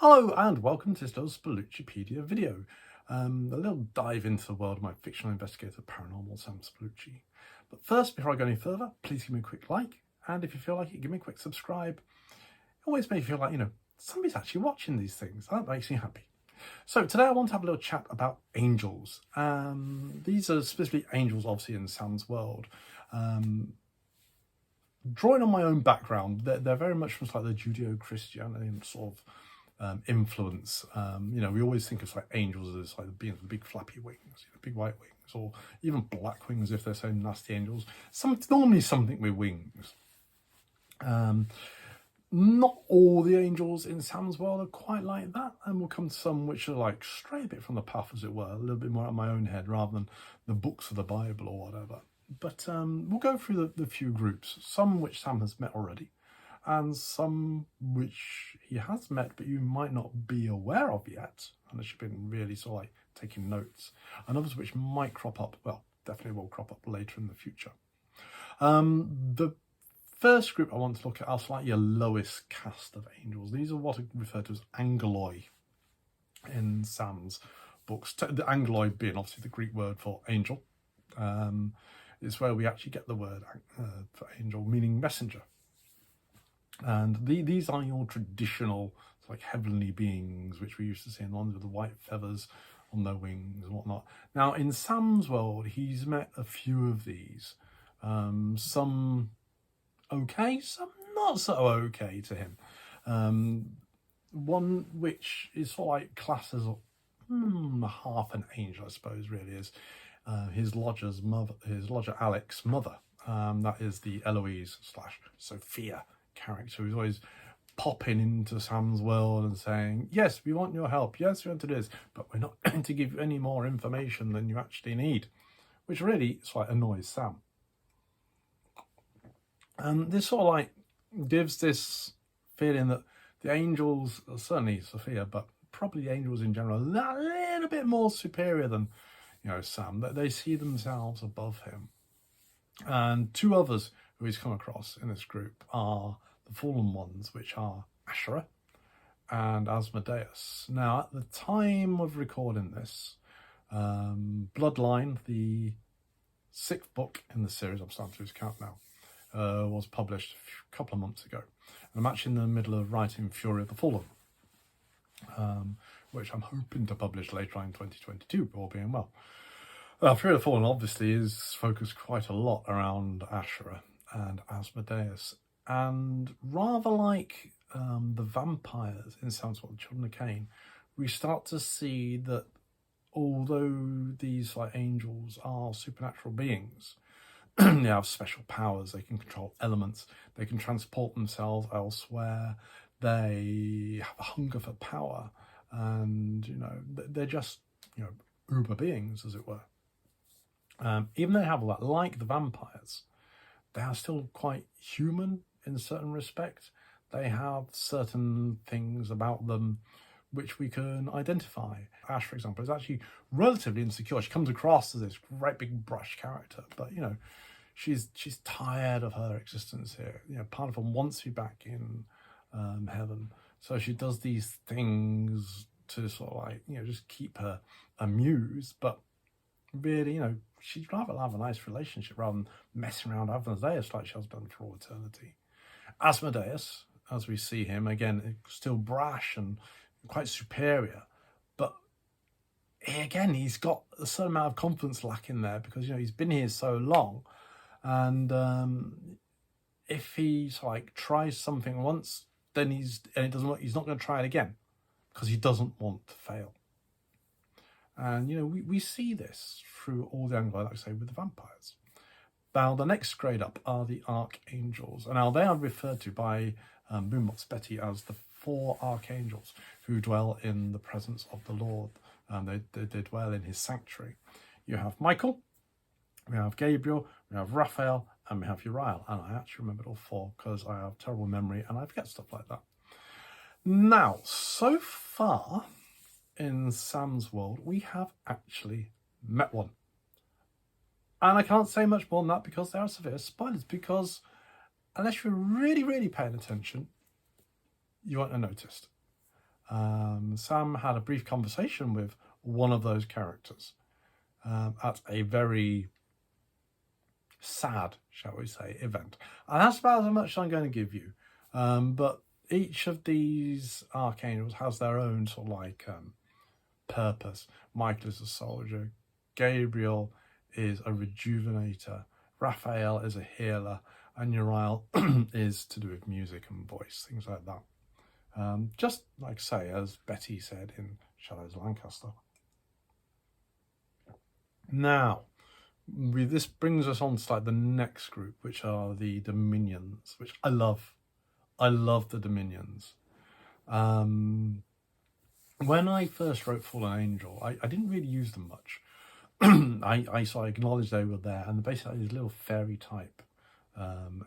Hello and welcome to this little Spalluccipedia video. A little dive into the world of my fictional investigator paranormal Sam Spallucci. But first, before I go any further, please give me a quick like, and if you feel like it, give me a quick subscribe. It always makes me feel like, somebody's actually watching these things. That makes me happy. So today I want to have a little chat about angels. These are specifically angels, obviously, in Sam's world. Drawing on my own background, they're very much from like the Judeo-Christian sort of influence. We always think of like angels as like the beings with big flappy wings, big white wings, or even black wings if they're so nasty angels. Normally something with wings. Not all the angels in Sam's world are quite like that, and we'll come to some which are like stray a bit from the path, as it were, a little bit more out of my own head rather than the books of the Bible or whatever. But we'll go through the few groups, some which Sam has met already, and some which he has met but you might not be aware of yet, unless you've been really sort of like taking notes, and others which might crop up, well, definitely will crop up later in the future. The first group I want to look at are slightly a lowest caste of angels. These are what are referred to as angeloi in Sam's books. The angeloi being obviously the Greek word for angel. It's where we actually get the word for angel, meaning messenger. And these are your traditional like heavenly beings, which we used to see in ones with the white feathers on their wings and whatnot. Now, in Sam's world, he's met a few of these. Some okay, some not so okay to him. One which is sort of like classed as half an angel, I suppose, really is his lodger Alec's mother. That is the Eloise/Sophia character who's always popping into Sam's world and saying, yes, we want your help, yes, we want to do this, but we're not going to give you any more information than you actually need, which really sort of annoys Sam. And this sort of like gives this feeling that the angels, certainly Sophia, but probably the angels in general, are a little bit more superior than Sam, that they see themselves above him. And two others who he's come across in this group are the fallen ones, which are Asherah and Asmodeus. Now, at the time of recording this, Bloodline, the 6th book in the series, I'm starting to lose count now, was published a couple of months ago. And I'm actually in the middle of writing Fury of the Fallen, which I'm hoping to publish later on in 2022, all being well. Fury of the Fallen obviously is focused quite a lot around Asherah and Asmodeus, and rather like the vampires in Sam's world, Children of Cain, we start to see that although these like angels are supernatural beings, they have special powers. They can control elements, they can transport themselves elsewhere, they have a hunger for power, and they're just uber beings, as it were. Even though they have that, like the vampires, they are still quite human in certain respects. They have certain things about them which we can identify. Ash, for example, is actually relatively insecure. She comes across as this great big brush character, but she's tired of her existence here. Part of her wants to be back in heaven, so she does these things to sort of like just keep her amused, but really she'd rather have a nice relationship rather than messing around Asmodeus like she has done for all eternity. Asmodeus, as we see him again, still brash and quite superior, but again he's got a certain amount of confidence lacking there because he's been here so long, and if he's like tries something once, then he's not going to try it again because he doesn't want to fail. And we see this through all the angeloi, like I say, with the vampires. Now, the next grade up are the archangels. And now they are referred to by Boombox Betty as the 4 archangels who dwell in the presence of the Lord. They dwell in his sanctuary. You have Michael, we have Gabriel, we have Raphael, and we have Uriel. And I actually remembered all 4 because I have terrible memory and I forget stuff like that. Now, so far in Sam's world, we have actually met one. And I can't say much more than that because there are severe spoilers, because unless you're really, really paying attention, you won't have noticed. Sam had a brief conversation with one of those characters at a very sad, shall we say, event. And that's about as much as I'm going to give you. But each of these archangels has their own sort of like purpose. Michael is a soldier. Gabriel is a rejuvenator. Raphael is a healer. And Uriel is to do with music and voice, things like that. Just like, say, as Betty said in Shadows Lancaster. Now, this brings us on to like the next group, which are the Dominions, which I love. I love the Dominions. When I first wrote Fallen Angel, I didn't really use them much. I sort of acknowledged they were there, and basically these little fairy type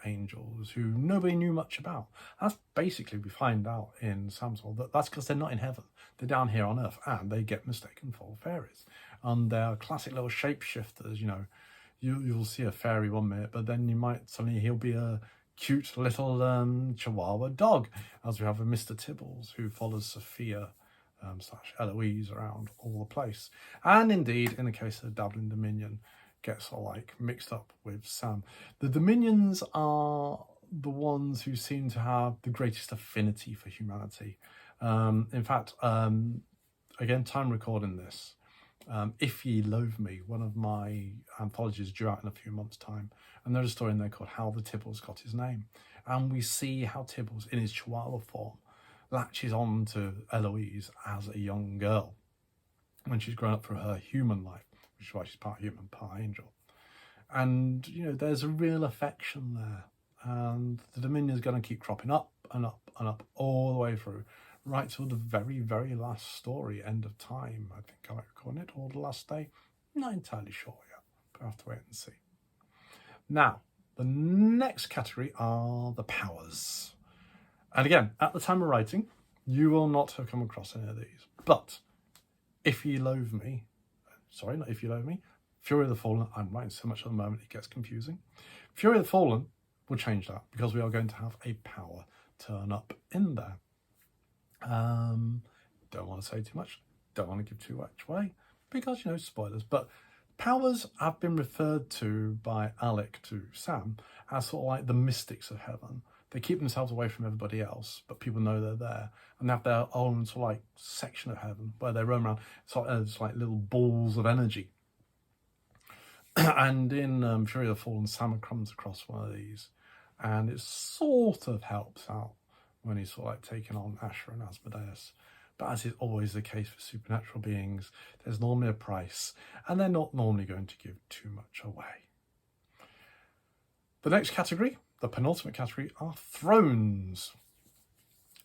angels who nobody knew much about. That's basically, we find out in Sam's World that's because they're not in heaven. They're down here on Earth, and they get mistaken for fairies. And they're classic little shapeshifters. You know, you'll see a fairy one minute, but then you might suddenly he'll be a cute little Chihuahua dog, as we have with Mr. Tibbles, who follows Sophia / Eloise around all the place. And indeed, in the case of the Dabbling Dominion, gets all like mixed up with Sam. The Dominions are the ones who seem to have the greatest affinity for humanity. In fact, again, time recording this, If Ye Loathe Me, one of my anthologies due out in a few months' time, and there's a story in there called How the Tibbles Got His Name. And we see how Tibbles, in his Chihuahua form, latches on to Eloise as a young girl when she's grown up through her human life, which is why she's part human, part angel. And, you know, there's a real affection there. And the Dominion is going to keep cropping up and up and up all the way through, right till the very, very last story, End of Time, I think I like calling it, or The Last Day. I'm not entirely sure yet, but I have to wait and see. Now, the next category are the powers. And again, at the time of writing, you will not have come across any of these. But If Ye Loathe Me, sorry, not If You Loathe Me, Fury of the Fallen, I'm writing so much at the moment it gets confusing. Fury of the Fallen will change that, because we are going to have a power turn up in there. Don't want to say too much, don't want to give too much away, because, you know, spoilers. But powers have been referred to by Alec to Sam as sort of like the mystics of heaven. They keep themselves away from everybody else, but people know they're there, and they have their own sort of like section of heaven where they roam around. It's like little balls of energy. And in Fury of the Fallen, Sam comes across one of these, and it sort of helps out when he's sort of like taking on Asher and Asmodeus. But as is always the case for supernatural beings, there's normally a price, and they're not normally going to give too much away. The next category, the penultimate category, are thrones.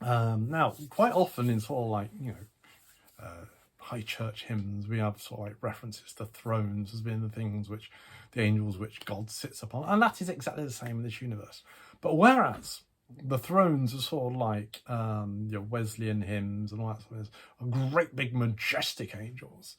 Now, quite often in sort of like, you know, high church hymns, we have sort of like references to thrones as being the things which the angels which God sits upon, and that is exactly the same in this universe. But whereas the thrones are sort of like your Wesleyan hymns and all that sort of thing, great big majestic angels,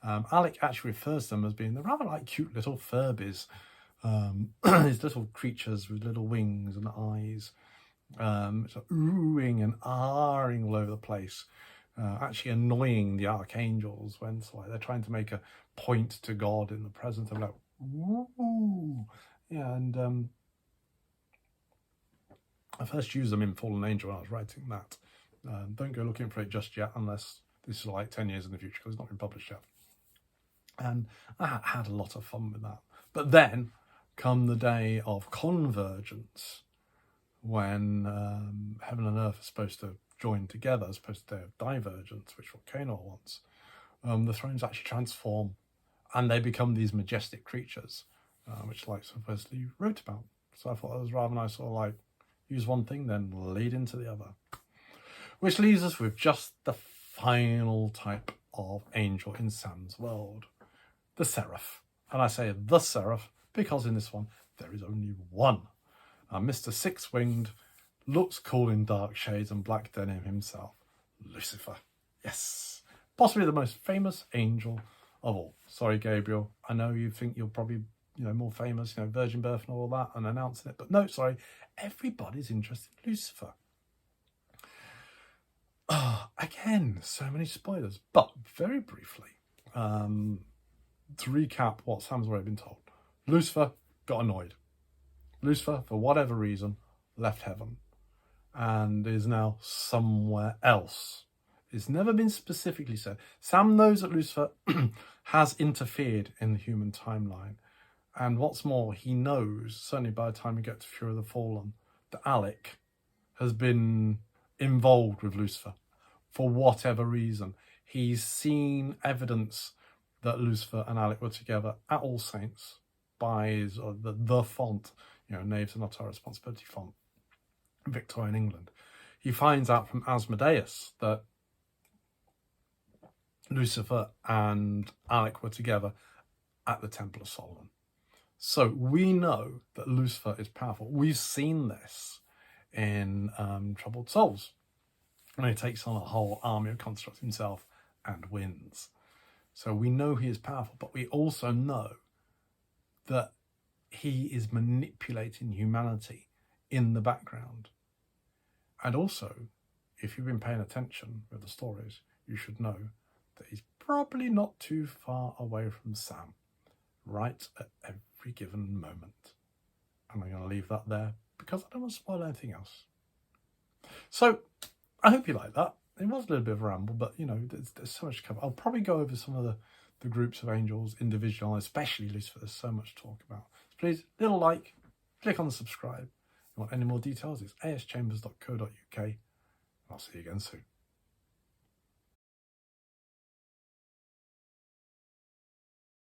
Alec actually refers to them as being the rather like cute little Furbies, these little creatures with little wings and eyes, sort of oohing and ahhing all over the place. Actually annoying the archangels when like, they're trying to make a point to God in the presence of like, ooh. Yeah, and I first used them in Fallen Angel when I was writing that. Don't go looking for it just yet, unless this is like 10 years in the future, because it's not been published yet. And I had a lot of fun with that. But then come the day of convergence, when heaven and earth are supposed to join together, as opposed to divergence, which is what Canor wants. The thrones actually transform, and they become these majestic creatures, which like supposedly wrote about. So I thought it was rather nice, sort of like use one thing, then lead into the other. Which leaves us with just the final type of angel in Sam's world, the Seraph. And I say the Seraph because in this one there is only one. Mr. Six-Winged, looks cool in dark shades and black denim himself, Lucifer. Yes, possibly the most famous angel of all. Sorry, Gabriel, I know you think you're probably, you know, more famous, you know, virgin birth and all that, and announcing it, but no, sorry, everybody's interested in Lucifer. Again, so many spoilers, but very briefly, to recap what Sam's already been told. Lucifer got annoyed. Lucifer, for whatever reason, left heaven and is now somewhere else. It's never been specifically said. Sam knows that Lucifer has interfered in the human timeline. And what's more, he knows, certainly by the time we get to Fury of the Fallen, that Alec has been involved with Lucifer for whatever reason. He's seen evidence that Lucifer and Alec were together at All Saints by his, the font, Knaves are not our responsibility font, Victorian England. He finds out from Asmodeus that Lucifer and Alec were together at the Temple of Solomon. So we know that Lucifer is powerful. We've seen this in Troubled Souls, when he takes on a whole army of constructs himself and wins. So we know he is powerful, but we also know that he is manipulating humanity in the background. And also, if you've been paying attention with the stories, you should know that he's probably not too far away from Sam, right at every given moment. And I'm going to leave that there because I don't want to spoil anything else. So, I hope you like that. It was a little bit of a ramble, but there's so much to cover. I'll probably go over some of the groups of angels individually, especially Lucifer. There's so much to talk about. So please, little like, click on the subscribe. If you want any more details, it's aschambers.co.uk. I'll see you again soon.